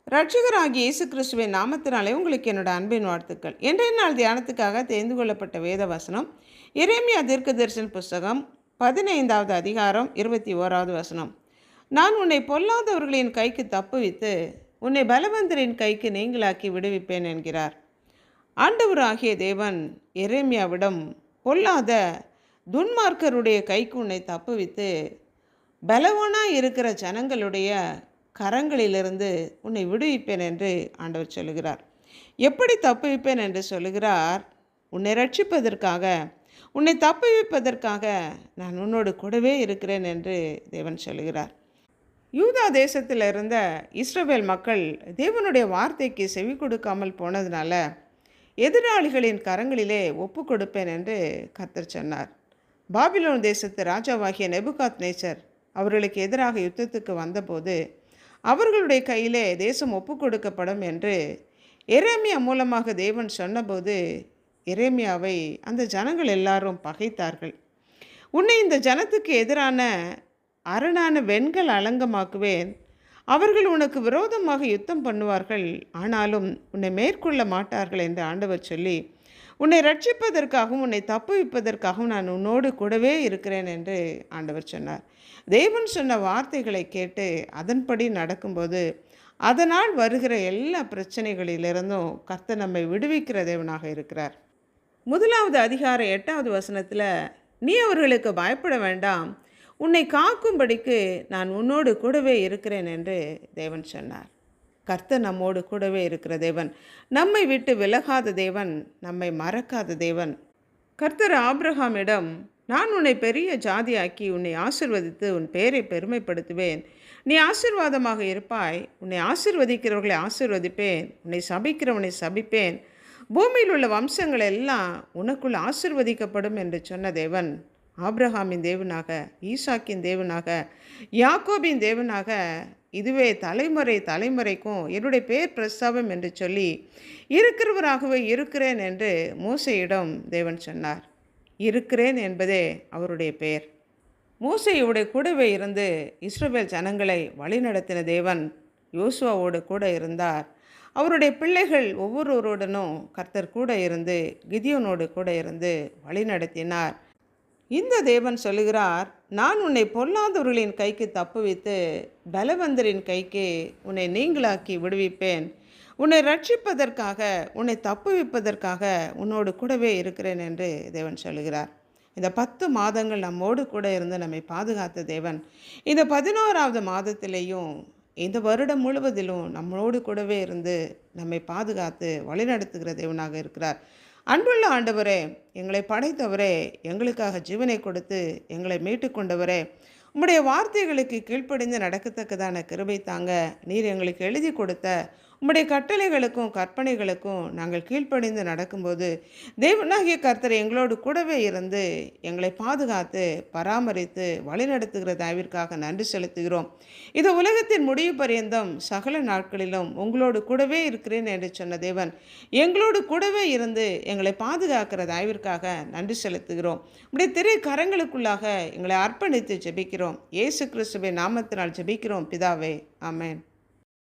ரட்சகராகிய இயேசு கிறிஸ்துவின் நாமத்தினாலே உங்களுக்கு என்னோட அன்பின் வாழ்த்துக்கள். இன்றைய நாள் தியானத்துக்காக தெரிந்து கொள்ளப்பட்ட வேத வசனம் எரேமியா தீர்க்கதரிசன புஸ்தகம் 15வது அதிகாரம் 21வது வசனம். நான் உன்னை பொல்லாதவர்களின் கைக்கு தப்புவித்து உன்னை பலவந்தரின் கைக்கு நீங்களாக்கி விடுவிப்பேன் என்கிறார். ஆண்டவராகிய தேவன் எரேமியாவிடம் பொல்லாத துன்மார்க்கருடைய கைக்கு உன்னை தப்புவித்து பலவானாக இருக்கிற ஜனங்களுடைய கரங்களிலிருந்து உன்னை விடுவிப்பேன் என்று ஆண்டவர் சொல்லுகிறார். எப்படி தப்புவிப்பேன் என்று சொல்லுகிறார்? உன்னை ரட்சிப்பதற்காக, உன்னை தப்புவிப்பதற்காக நான் உன்னோடு கூடவே இருக்கிறேன் என்று தேவன் சொல்லுகிறார். யூதா தேசத்தில் இருந்த இஸ்ரவேல் மக்கள் தேவனுடைய வார்த்தைக்கு செவி கொடுக்காமல் போனதுனால எதிராளிகளின் கரங்களிலே ஒப்பு கொடுப்பேன் என்று கர்த்தர் சொன்னார். பாபிலோன் தேசத்து ராஜாவாகிய நேபுகாத்நேச்சர் அவர்களுக்கு எதிராக யுத்தத்துக்கு வந்தபோது அவர்களுடைய கையிலே தேசம் ஒப்பு கொடுக்கப்படும் என்று எரேமியா மூலமாக தேவன் சொன்னபோது எரேமியாவை அந்த ஜனங்கள் எல்லாரும் பகைத்தார்கள். உன்னை இந்த ஜனத்துக்கு எதிரான அரணான வெண்கல் அலங்கமாக்குவேன், அவர்கள் உனக்கு விரோதமாக யுத்தம் பண்ணுவார்கள், ஆனாலும் உன்னை மேற்கொள்ள மாட்டார்கள் என்று ஆண்டவர் சொல்லி, உன்னை ரட்சிப்பதற்காகவும் உன்னை தப்புவிப்பதற்காகவும் நான் உன்னோடு கூடவே இருக்கிறேன் என்று ஆண்டவர் சொன்னார். தேவன் சொன்ன வார்த்தைகளை கேட்டு அதன்படி நடக்கும்போது அதனால் வருகிற எல்லா பிரச்சனைகளிலிருந்தும் கர்த்தர் நம்மை விடுவிக்கிற தேவனாக இருக்கிறார். 1வது அதிகாரம் 8வது வசனத்தில், நீ அவர்களுக்கு பயப்பட வேண்டாம், உன்னை காக்கும்படிக்கு நான் உன்னோடு கூடவே இருக்கிறேன் என்று தேவன் சொன்னார். கர்த்தர் நம்மோடு கூடவே இருக்கிற தேவன், நம்மை விட்டு விலகாத தேவன், நம்மை மறக்காத தேவன். கர்த்தர் ஆபிரகாமிடம், நான் உன்னை பெரிய ஜாதியாக்கி உன்னை ஆசிர்வதித்து உன் பெயரை பெருமைப்படுத்துவேன், நீ ஆசீர்வாதமாக இருப்பாய், உன்னை ஆசீர்வதிக்கிறவர்களை ஆசீர்வதிப்பேன், உன்னை சபிக்கிறவனை சபிப்பேன், பூமியில் உள்ள வம்சங்கள் எல்லாம் உனக்குள் ஆசீர்வதிக்கப்படும் என்று சொன்ன தேவன் ஆபிரகாமின் தேவனாக, ஈசாக்கின் தேவனாக, யாக்கோபின் தேவனாக, இதுவே தலைமுறை தலைமுறைக்கும் என்னுடைய பேர் பிரஸ்தாபம் என்று சொல்லி இருக்கிறவராகவே இருக்கிறேன் என்று மோசேயிடம் தேவன் சொன்னார். இருக்கிறேன் என்பதே அவருடைய பெயர். மோசேயோடு கூடவே இருந்து இஸ்ரவேல் ஜனங்களை வழிநடத்தின தேவன் யோசுவாவோடு கூட இருந்தார். அவருடைய பிள்ளைகள் ஒவ்வொருவருடனும் கர்த்தர் கூட இருந்து கிதியோனோடு கூட இருந்து வழிநடத்தினார். இந்த தேவன் சொல்லுகிறார், நான் உன்னை பொல்லாதவர்களின் கைக்கு தப்புவித்து பலவந்தரின் கைக்கு உன்னை நீங்களாக்கி விடுவிப்பேன், உன்னை ரட்சிப்பதற்காக உன்னை தப்புவிப்பதற்காக உன்னோடு கூடவே இருக்கிறேன் என்று தேவன் சொல்லுகிறார். இந்த 10 மாதங்கள் நம்மோடு கூட இருந்து நம்மை பாதுகாத்த தேவன் இந்த 11வது மாதத்திலேயும் இந்த வருடம் முழுவதிலும் நம்மளோடு கூடவே இருந்து நம்மை பாதுகாத்து வழிநடத்துகிற தேவனாக இருக்கிறார். அன்புள்ள ஆண்டவரே, எங்களை படைத்தவரே, எங்களுக்காக ஜீவனை கொடுத்து எங்களை மீட்டு கொண்டவரே, உம்முடைய வார்த்தைகளுக்கு கீழ்ப்படிந்து நடக்கத்தக்கதான கிருபை தாங்க. நீர் எங்களுக்கு எழுதி கொடுத்த உம்முடைய கட்டளைகளுக்கும் கற்பனைகளுக்கும் நாங்கள் கீழ்ப்படிந்து நடக்கும்போது தேவனாகிய கர்த்தர் எங்களோடு கூடவே இருந்து எங்களை பாதுகாத்து பராமரித்து வழிநடத்துகிற தயவிற்காக நன்றி செலுத்துகிறோம். இது உலகத்தின் முடிவு பரியந்தம் சகல நாட்களிலும் உங்களோடு கூடவே இருக்கிறேன் என்று சொன்ன தேவன் எங்களோடு கூடவே இருந்து எங்களை பாதுகாக்கிற தயவிற்காக நன்றி செலுத்துகிறோம். உடைய திரை கரங்களுக்குள்ளாக எங்களை அர்ப்பணித்து ஜெபிக்கிறோம். இயேசு கிறிஸ்துவின் நாமத்தினால் ஜெபிக்கிறோம் பிதாவே, ஆமென்.